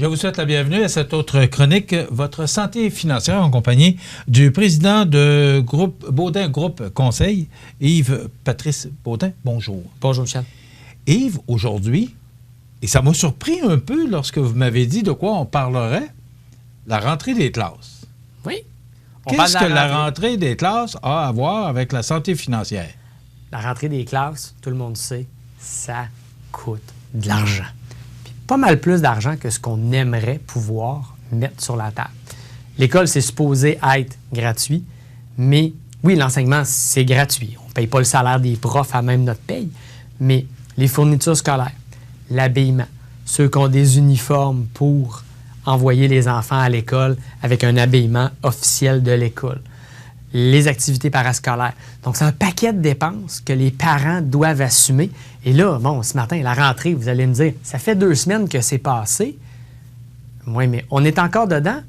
Je vous souhaite la bienvenue à cette autre chronique, votre santé financière, en compagnie du président de groupe Baudin Groupe Conseil, Yves-Patrice Baudin. Bonjour. Bonjour, Michel. Yves, aujourd'hui, et ça m'a surpris un peu lorsque vous m'avez dit de quoi on parlerait, la rentrée des classes. Oui. Qu'est-ce que la rentrée des classes a à voir avec la santé financière? La rentrée des classes, tout le monde sait, ça coûte de l'argent. Puis pas mal plus d'argent que ce qu'on aimerait pouvoir mettre sur la table. L'école, c'est supposé être gratuit, mais oui, l'enseignement, c'est gratuit. On ne paye pas le salaire des profs à même notre paye, mais les fournitures scolaires, l'habillement, ceux qui ont des uniformes pour envoyer les enfants à l'école avec un habillement officiel de l'école, les activités parascolaires. Donc, c'est un paquet de dépenses que les parents doivent assumer. Et là, bon, ce matin, la rentrée, vous allez me dire, ça fait 2 semaines que c'est passé. Oui, mais on est encore dedans.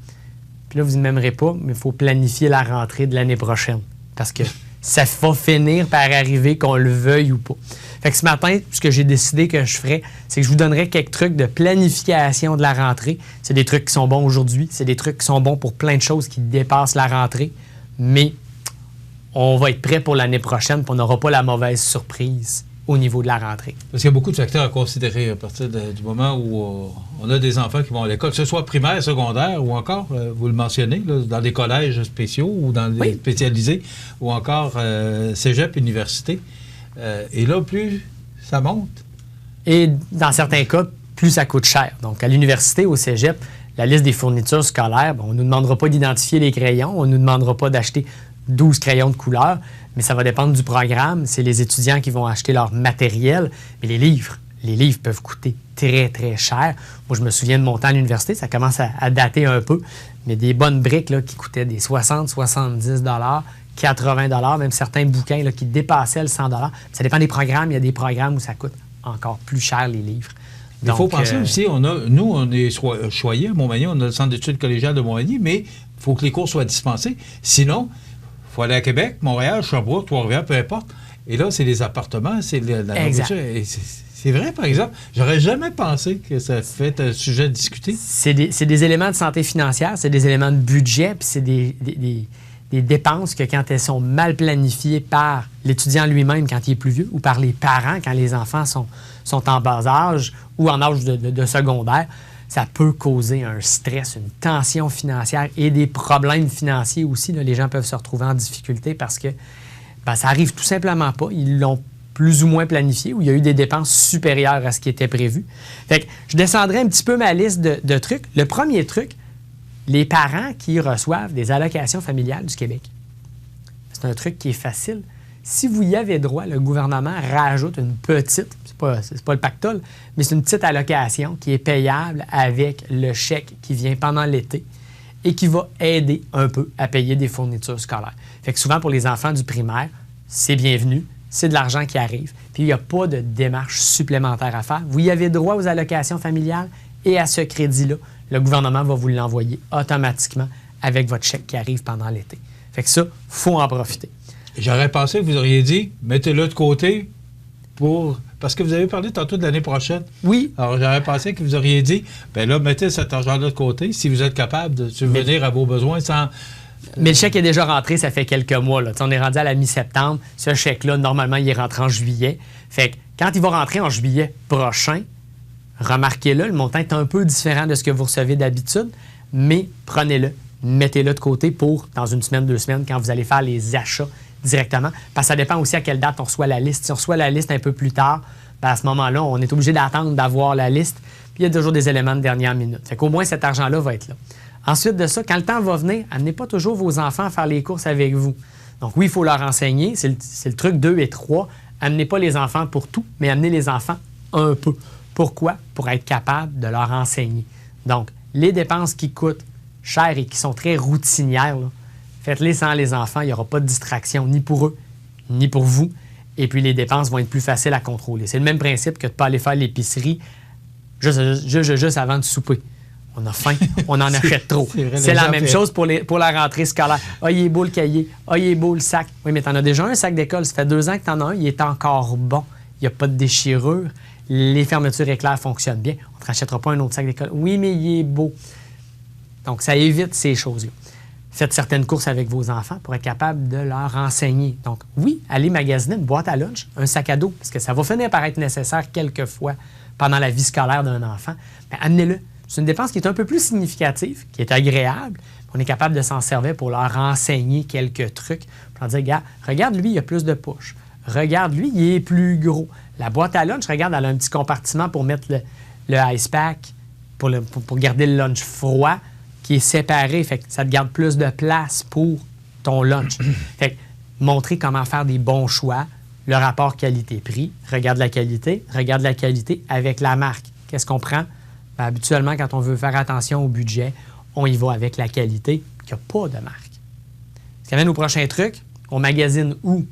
Puis là, vous ne m'aimerez pas, mais il faut planifier la rentrée de l'année prochaine. Parce que ça va finir par arriver, qu'on le veuille ou pas. Fait que ce matin, ce que j'ai décidé que je ferais, c'est que je vous donnerais quelques trucs de planification de la rentrée. C'est des trucs qui sont bons aujourd'hui, c'est des trucs qui sont bons pour plein de choses qui dépassent la rentrée, mais on va être prêt pour l'année prochaine, puis on n'aura pas la mauvaise surprise au niveau de la rentrée. Parce qu'il y a beaucoup de facteurs à considérer à partir du moment où on a des enfants qui vont à l'école, que ce soit primaire, secondaire, ou encore, vous le mentionnez, là, dans des collèges spéciaux ou dans des spécialisés, ou encore cégep, université. Et là, plus ça monte. Et dans certains cas, plus ça coûte cher. Donc, à l'université, au cégep, la liste des fournitures scolaires, on ne nous demandera pas d'identifier les crayons, on ne nous demandera pas d'acheter 12 crayons de couleur, mais ça va dépendre du programme. C'est les étudiants qui vont acheter leur matériel. Mais les livres peuvent coûter très, très cher. Moi, je me souviens de mon temps à l'université, ça commence à dater un peu, mais des bonnes briques là, qui coûtaient des 60, 70 $, même certains bouquins là, qui dépassaient le 100 $. Ça dépend des programmes. Il y a des programmes où ça coûte encore plus cher, les livres. Il faut penser aussi, nous, on est choyés à Montmagny, on a le centre d'études collégiales de Montmagny, mais il faut que les cours soient dispensés. Sinon, il faut aller à Québec, Montréal, Sherbrooke, Trois-Rivières, peu importe. Et là, c'est les appartements, c'est la nourriture. C'est vrai, par exemple. J'aurais jamais pensé que ça fait un sujet à discuter. C'est des éléments de santé financière, c'est des éléments de budget, puis c'est des dépenses que quand elles sont mal planifiées par l'étudiant lui-même quand il est plus vieux ou par les parents quand les enfants sont en bas âge ou en âge de secondaire, ça peut causer un stress, une tension financière et des problèmes financiers aussi. Là, les gens peuvent se retrouver en difficulté parce que ça arrive tout simplement pas. Ils l'ont plus ou moins planifié ou il y a eu des dépenses supérieures à ce qui était prévu. Fait que je descendrai un petit peu ma liste de trucs. Le premier truc, les parents qui reçoivent des allocations familiales du Québec. C'est un truc qui est facile. Si vous y avez droit, le gouvernement rajoute une petite, c'est pas le pactole, mais c'est une petite allocation qui est payable avec le chèque qui vient pendant l'été et qui va aider un peu à payer des fournitures scolaires. Fait que souvent, pour les enfants du primaire, c'est bienvenu, c'est de l'argent qui arrive, puis il n'y a pas de démarche supplémentaire à faire. Vous y avez droit aux allocations familiales et à ce crédit-là, le gouvernement va vous l'envoyer automatiquement avec votre chèque qui arrive pendant l'été. Fait que ça, il faut en profiter. J'aurais pensé que vous auriez dit, mettez-le de côté parce que vous avez parlé tantôt de l'année prochaine. Oui. Alors, j'aurais pensé que vous auriez dit, bien là, mettez cet argent-là de côté si vous êtes capable de subvenir à vos besoins sans... Mais le chèque est déjà rentré, ça fait quelques mois. Là. On est rendu à la mi-septembre. Ce chèque-là, normalement, il est rentré en juillet. Fait que quand il va rentrer en juillet prochain, remarquez-le, le montant est un peu différent de ce que vous recevez d'habitude, mais prenez-le, mettez-le de côté pour, dans 1 semaine, 2 semaines, quand vous allez faire les achats directement. Parce que ça dépend aussi à quelle date on reçoit la liste. Si on reçoit la liste un peu plus tard, à ce moment-là, on est obligé d'attendre d'avoir la liste. Puis il y a toujours des éléments de dernière minute. Fait qu'au moins, cet argent-là va être là. Ensuite de ça, quand le temps va venir, amenez pas toujours vos enfants à faire les courses avec vous. Donc oui, il faut leur enseigner. C'est le truc 2 et 3. Amenez pas les enfants pour tout, mais amenez les enfants un peu. Pourquoi? Pour être capable de leur enseigner. Donc, les dépenses qui coûtent cher et qui sont très routinières, là, faites-les sans les enfants. Il n'y aura pas de distraction ni pour eux, ni pour vous. Et puis, les dépenses vont être plus faciles à contrôler. C'est le même principe que de ne pas aller faire l'épicerie juste avant de souper. On a faim, on en achète trop. C'est la même chose pour la rentrée scolaire. Ah, il est beau le cahier. Ah, il est beau le sac. Oui, mais tu en as déjà un sac d'école. Ça fait 2 ans que tu en as un. Il est encore bon. Il n'y a pas de déchirure. Les fermetures éclairs fonctionnent bien. On ne te rachètera pas un autre sac d'école. Oui, mais il est beau. Donc, ça évite ces choses-là. Faites certaines courses avec vos enfants pour être capable de leur enseigner. Donc, oui, allez magasiner une boîte à lunch, un sac à dos, parce que ça va finir par être nécessaire quelquefois pendant la vie scolaire d'un enfant. Mais amenez-le. C'est une dépense qui est un peu plus significative, qui est agréable. On est capable de s'en servir pour leur enseigner quelques trucs. Pour leur dire, gars, regarde, lui, il a plus de push. Regarde, lui, il est plus gros. La boîte à lunch, regarde, elle a un petit compartiment pour mettre le ice pack, pour garder le lunch froid, qui est séparé. Fait que ça te garde plus de place pour ton lunch. Fait que montrer comment faire des bons choix, le rapport qualité-prix. Regarde la qualité avec la marque. Qu'est-ce qu'on prend? Ben, habituellement, quand on veut faire attention au budget, on y va avec la qualité, qui n'a pas de marque. Ce qui amène au prochain truc, on magasine où?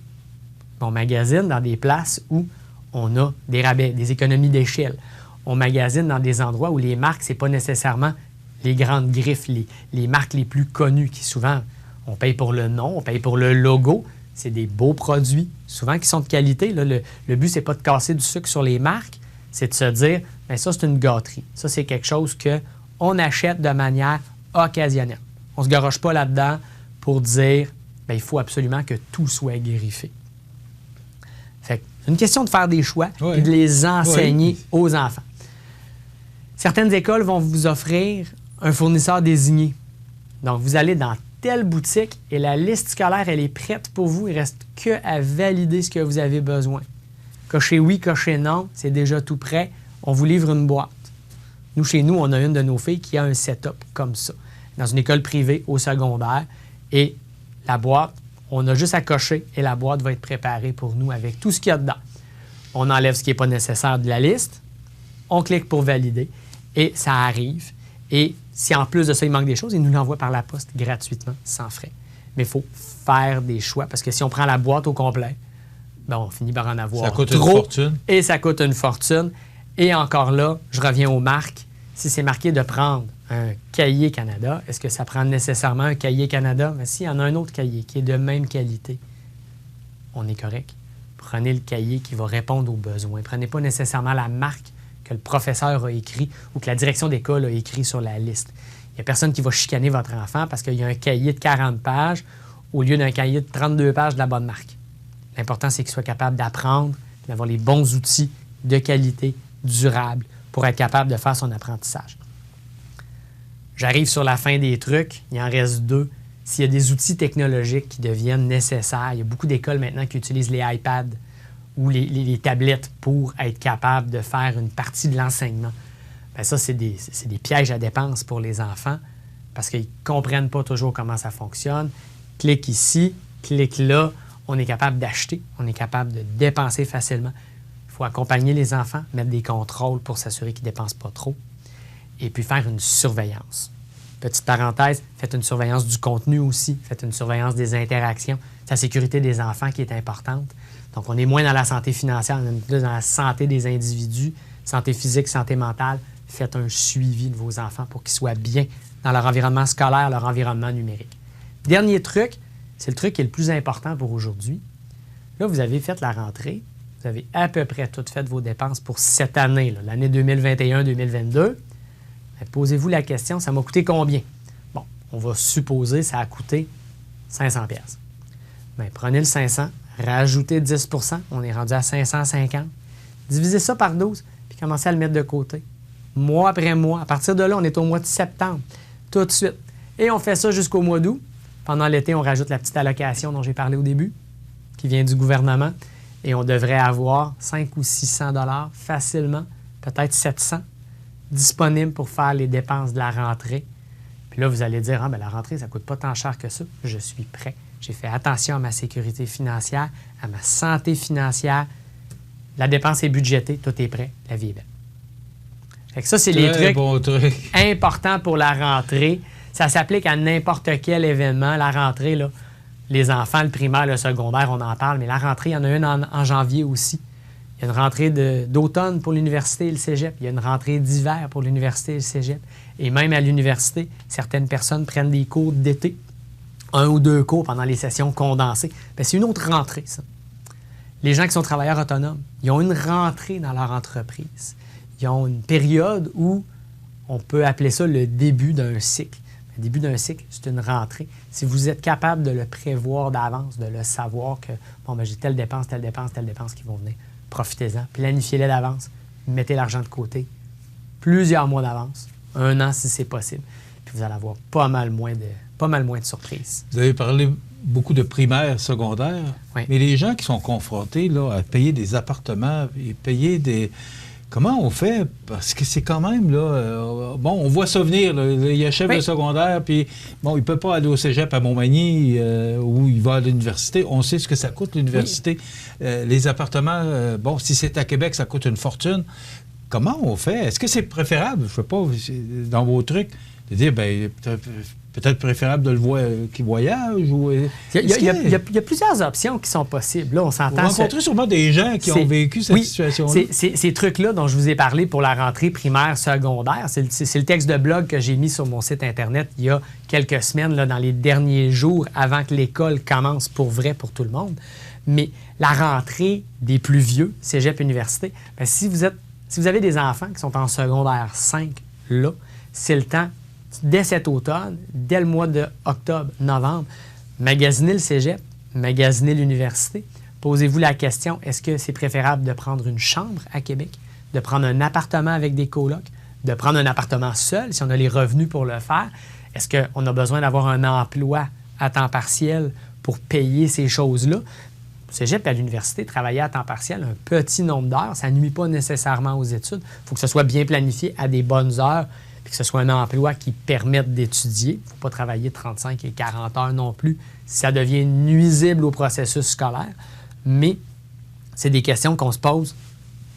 On magasine dans des places où on a des rabais, des économies d'échelle. On magasine dans des endroits où les marques, ce n'est pas nécessairement les grandes griffes, les marques les plus connues, qui souvent, on paye pour le nom, on paye pour le logo. C'est des beaux produits, souvent qui sont de qualité. Là, le but, ce n'est pas de casser du sucre sur les marques, c'est de se dire, bien, ça, c'est une gâterie. Ça, c'est quelque chose qu'on achète de manière occasionnelle. On ne se garoche pas là-dedans pour dire, bien, il faut absolument que tout soit griffé. Fait que c'est une question de faire des choix et de les enseigner aux enfants. Certaines écoles vont vous offrir un fournisseur désigné. Donc, vous allez dans telle boutique et la liste scolaire, elle est prête pour vous. Il ne reste qu'à valider ce que vous avez besoin. Cochez oui, cochez non, c'est déjà tout prêt. On vous livre une boîte. Nous, chez nous, on a une de nos filles qui a un setup comme ça, dans une école privée au secondaire. Et la boîte, on a juste à cocher et la boîte va être préparée pour nous avec tout ce qu'il y a dedans. On enlève ce qui n'est pas nécessaire de la liste, on clique pour valider et ça arrive. Et si en plus de ça, il manque des choses, il nous l'envoie par la poste gratuitement, sans frais. Mais il faut faire des choix parce que si on prend la boîte au complet, ben on finit par en avoir ça coûte trop. Une fortune. Et ça coûte une fortune. Et encore là, je reviens aux marques. Si c'est marqué de prendre un cahier Canada, est-ce que ça prend nécessairement un cahier Canada? Mais s'il y en a un autre cahier qui est de même qualité, on est correct. Prenez le cahier qui va répondre aux besoins. Prenez pas nécessairement la marque que le professeur a écrit ou que la direction d'école a écrit sur la liste. Il n'y a personne qui va chicaner votre enfant parce qu'il y a un cahier de 40 pages au lieu d'un cahier de 32 pages de la bonne marque. L'important, c'est qu'il soit capable d'apprendre, d'avoir les bons outils de qualité, durables, pour être capable de faire son apprentissage. J'arrive sur la fin des trucs, il en reste 2. S'il y a des outils technologiques qui deviennent nécessaires, il y a beaucoup d'écoles maintenant qui utilisent les iPads ou les tablettes pour être capable de faire une partie de l'enseignement. Bien, ça, c'est des pièges à dépenses pour les enfants parce qu'ils ne comprennent pas toujours comment ça fonctionne. Clique ici, clique là, on est capable d'acheter, on est capable de dépenser facilement. Il faut accompagner les enfants, mettre des contrôles pour s'assurer qu'ils ne dépensent pas trop et puis faire une surveillance. Petite parenthèse, faites une surveillance du contenu aussi, faites une surveillance des interactions. C'est la sécurité des enfants qui est importante. Donc, on est moins dans la santé financière, on est plus dans la santé des individus, santé physique, santé mentale. Faites un suivi de vos enfants pour qu'ils soient bien dans leur environnement scolaire, leur environnement numérique. Dernier truc, c'est le truc qui est le plus important pour aujourd'hui. Là, vous avez fait la rentrée, vous avez à peu près tout fait vos dépenses pour cette année, l'année 2021-2022. Posez-vous la question, ça m'a coûté combien? Bon, on va supposer que ça a coûté 500$. Bien, prenez le 500, rajoutez 10 %, on est rendu à 550. Divisez ça par 12, puis commencez à le mettre de côté. Mois après mois. À partir de là, on est au mois de septembre, tout de suite. Et on fait ça jusqu'au mois d'août. Pendant l'été, on rajoute la petite allocation dont j'ai parlé au début, qui vient du gouvernement. Et on devrait avoir 500 ou 600 $ facilement, peut-être 700, disponibles pour faire les dépenses de la rentrée. Puis là, vous allez dire, la rentrée, ça ne coûte pas tant cher que ça. Je suis prêt. J'ai fait attention à ma sécurité financière, à ma santé financière. La dépense est budgétée, tout est prêt, la vie est belle. Fait que ça, c'est les trucs importants pour la rentrée. Ça s'applique à n'importe quel événement. La rentrée, là, les enfants, le primaire, le secondaire, on en parle, mais la rentrée, il y en a une en janvier aussi. Il y a une rentrée d'automne pour l'université et le cégep. Il y a une rentrée d'hiver pour l'université et le cégep. Et même à l'université, certaines personnes prennent des cours d'été, 1 ou 2 cours pendant les sessions condensées. Bien, c'est une autre rentrée, ça. Les gens qui sont travailleurs autonomes, ils ont une rentrée dans leur entreprise. Ils ont une période où on peut appeler ça le début d'un cycle. Le début d'un cycle, c'est une rentrée. Si vous êtes capable de le prévoir d'avance, de le savoir que, bon, ben, j'ai telle dépense qui vont venir, profitez-en, planifiez-les d'avance, mettez l'argent de côté, plusieurs mois d'avance, 1 an si c'est possible, puis vous allez avoir pas mal moins de surprises. Vous avez parlé beaucoup de primaire, secondaire, oui. Mais les gens qui sont confrontés là, à payer des appartements et payer des... Comment on fait? Parce que c'est quand même, là... bon, on voit ça venir, là, il achève le secondaire, puis bon, il ne peut pas aller au cégep à Montmagny où il va à l'université. On sait ce que ça coûte, l'université. Oui. Les appartements, bon, si c'est à Québec, ça coûte une fortune. Comment on fait? Est-ce que c'est préférable, je ne sais pas, dans vos trucs, de dire, bien, peut-être préférable de le voir qui voyage? Ou, il y a plusieurs options qui sont possibles. Là, on s'entend. Vous rencontrez sûrement des gens qui ont vécu cette situation-là. Ces trucs-là dont je vous ai parlé pour la rentrée primaire, secondaire, c'est le texte de blog que j'ai mis sur mon site Internet il y a quelques semaines, là, dans les derniers jours, avant que l'école commence pour vrai pour tout le monde. Mais la rentrée des plus vieux, cégep, université, bien, si vous avez des enfants qui sont en secondaire 5, là, c'est le temps, dès cet automne, dès le mois d'octobre, novembre, magasinez le cégep, magasinez l'université. Posez-vous la question, est-ce que c'est préférable de prendre une chambre à Québec, de prendre un appartement avec des colocs, de prendre un appartement seul, si on a les revenus pour le faire? Est-ce qu'on a besoin d'avoir un emploi à temps partiel pour payer ces choses-là? Au cégep et à l'université, travailler à temps partiel, un petit nombre d'heures, ça ne nuit pas nécessairement aux études. Il faut que ce soit bien planifié à des bonnes heures, puis que ce soit un emploi qui permette d'étudier. Il ne faut pas travailler 35 et 40 heures non plus si ça devient nuisible au processus scolaire. Mais c'est des questions qu'on se pose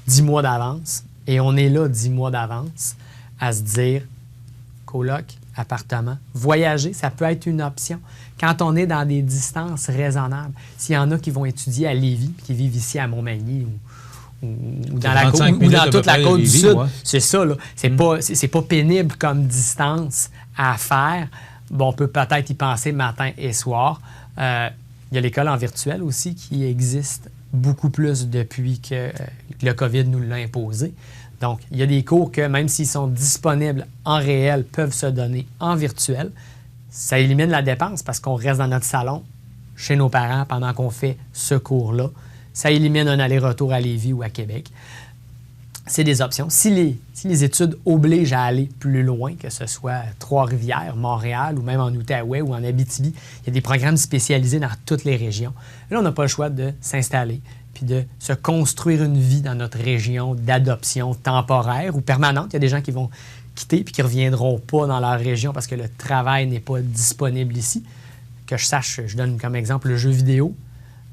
10 mois d'avance, et on est là 10 mois d'avance à se dire coloc, appartement, voyager, ça peut être une option. Quand on est dans des distances raisonnables, s'il y en a qui vont étudier à Lévis, qui vivent ici à Montmagny ou dans toute la côte du Sud, ouais. C'est ça, là. C'est pas pénible comme distance à faire. Bon, on peut peut-être y penser matin et soir. Il y a l'école en virtuel aussi qui existe beaucoup plus depuis que le COVID nous l'a imposé. Donc, il y a des cours que, même s'ils sont disponibles en réel, peuvent se donner en virtuel. Ça élimine la dépense parce qu'on reste dans notre salon chez nos parents pendant qu'on fait ce cours-là. Ça élimine un aller-retour à Lévis ou à Québec. C'est des options. Si les études obligent à aller plus loin, que ce soit Trois-Rivières, Montréal ou même en Outaouais ou en Abitibi, il y a des programmes spécialisés dans toutes les régions. Là, on n'a pas le choix de s'installer puis de se construire une vie dans notre région d'adoption temporaire ou permanente. Il y a des gens qui vont quitter puis qui ne reviendront pas dans leur région parce que le travail n'est pas disponible ici. Que je sache, je donne comme exemple le jeu vidéo.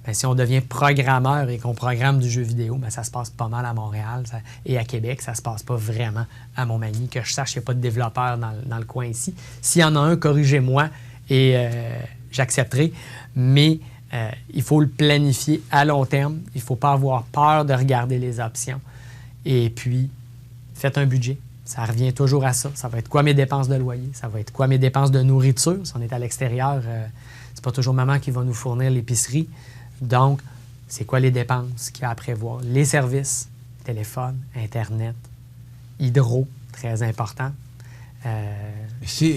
Bien, si on devient programmeur et qu'on programme du jeu vidéo, bien, ça se passe pas mal à Montréal et à Québec. Ça se passe pas vraiment à Montmagny. Que je sache, il n'y a pas de développeurs dans le coin ici. S'il y en a un, corrigez-moi et j'accepterai. Mais il faut le planifier à long terme. Il ne faut pas avoir peur de regarder les options. Et puis, faites un budget. Ça revient toujours à ça. Ça va être quoi mes dépenses de loyer? Ça va être quoi mes dépenses de nourriture? Si on est à l'extérieur, c'est pas toujours maman qui va nous fournir l'épicerie. Donc, c'est quoi les dépenses qu'il y a à prévoir? Les services, téléphone, Internet, hydro, très important.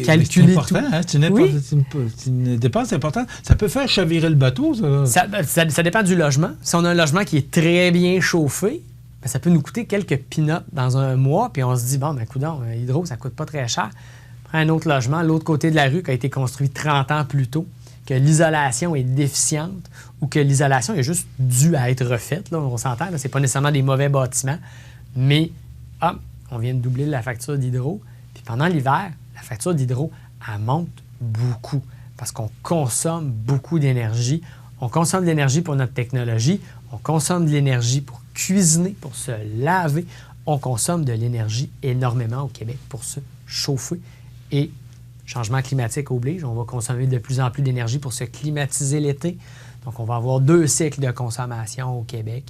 Calculer tout. Hein? C'est une dépense importante. Ça peut faire chavirer le bateau, ça. Ça dépend du logement. Si on a un logement qui est très bien chauffé, bien, ça peut nous coûter quelques peanuts dans un mois, puis on se dit, bon, ben coudonc, hydro, ça coûte pas très cher. Prends un autre logement, l'autre côté de la rue, qui a été construit 30 ans plus tôt, que l'isolation est déficiente ou que l'isolation est juste due à être refaite. Là, on s'entend, ce n'est pas nécessairement des mauvais bâtiments, mais on vient de doubler la facture d'hydro. Puis pendant l'hiver, la facture d'hydro, elle monte beaucoup parce qu'on consomme beaucoup d'énergie. On consomme de l'énergie pour notre technologie, on consomme de l'énergie pour cuisiner, pour se laver. On consomme de l'énergie énormément au Québec pour se chauffer. Et changement climatique oblige, on va consommer de plus en plus d'énergie pour se climatiser l'été. Donc, on va avoir 2 cycles de consommation au Québec.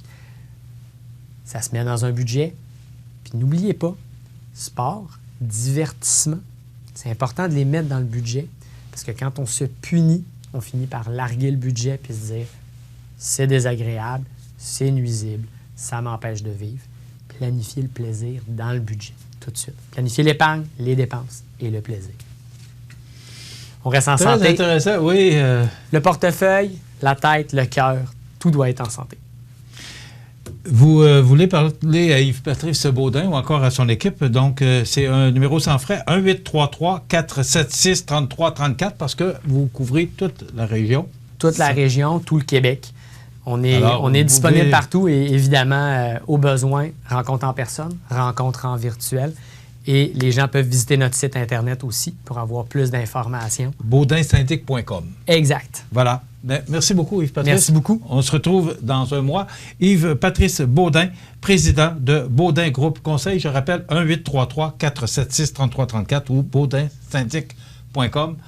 Ça se met dans un budget. Puis n'oubliez pas, sport, divertissement, c'est important de les mettre dans le budget parce que quand on se punit, on finit par larguer le budget puis se dire c'est désagréable, c'est nuisible, ça m'empêche de vivre. Planifier le plaisir dans le budget, tout de suite. Planifier l'épargne, les dépenses et le plaisir. On reste en santé. Très intéressant, oui. Le portefeuille, la tête, le cœur, tout doit être en santé. Vous voulez parler à Yves-Patrice Baudin ou encore à son équipe. Donc, c'est un numéro sans frais, 1-833-476-3334, parce que vous couvrez toute la région. Toute la région, tout le Québec. On est disponible partout et évidemment, au besoin, rencontre en personne, rencontre en virtuel. Et les gens peuvent visiter notre site Internet aussi pour avoir plus d'informations. Baudinsyndic.com. Exact. Voilà. Merci beaucoup, Yves-Patrice. Merci beaucoup. On se retrouve dans un mois. Yves-Patrice Baudin, président de Baudin Groupe Conseil. Je rappelle, 1-833-476-3334 ou baudinsyndic.com.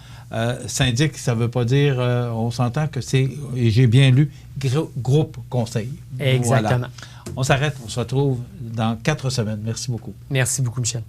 Syndic, ça ne veut pas dire, on s'entend que c'est, et j'ai bien lu, groupe conseil. Exactement. Voilà. On s'arrête, on se retrouve dans 4 semaines. Merci beaucoup. Merci beaucoup, Michel.